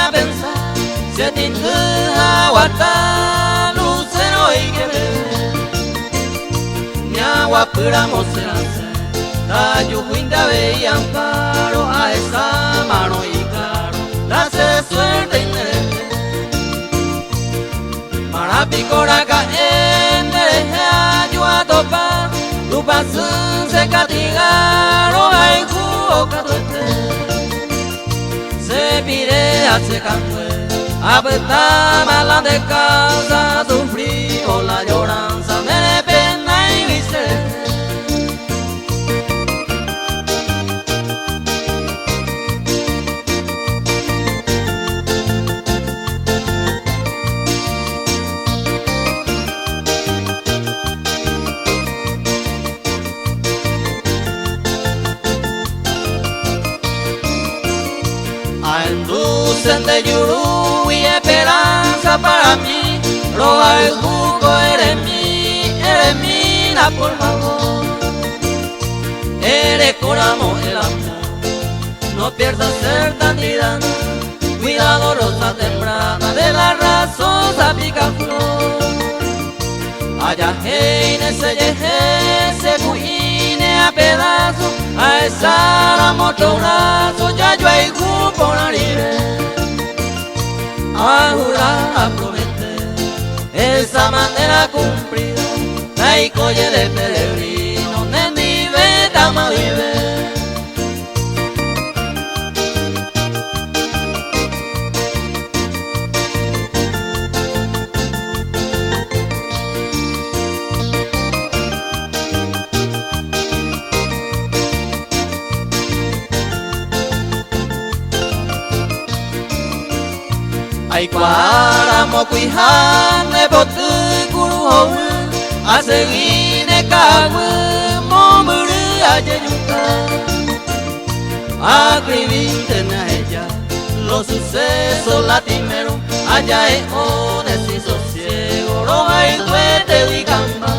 a pensar si a ti te aguanta lucero y que ni agua pura mocerase la yujuinda veía amparo a esa mano y claro la hace suerte inherente para picoraca en derecha yo a topar tu paso se castigaron ay jugo se pide a se cantue apretaba mala de casa sufrió la lloranza de pena y miseria. Dulce de Yurú y esperanza para mí, roba el jugo, eres mía por favor. Eres con amor el amor, no pierdas ser tan tirana, cuidado rosa temprana de la razón a picaflor. Allá heine se yeje, se cuine a pedazos, a esa mucho brazo, ya yo hay por aire, a jurar, a prometer, esa manera cumplida, hay colle de peregrino, nendi veta vive. Ay cuáramo cuijane botu kuruho a seguine cague momuru a yeyuta a escribirte a ella los sucesos latimeros allá es honesto y sosiego roba y duete y gamba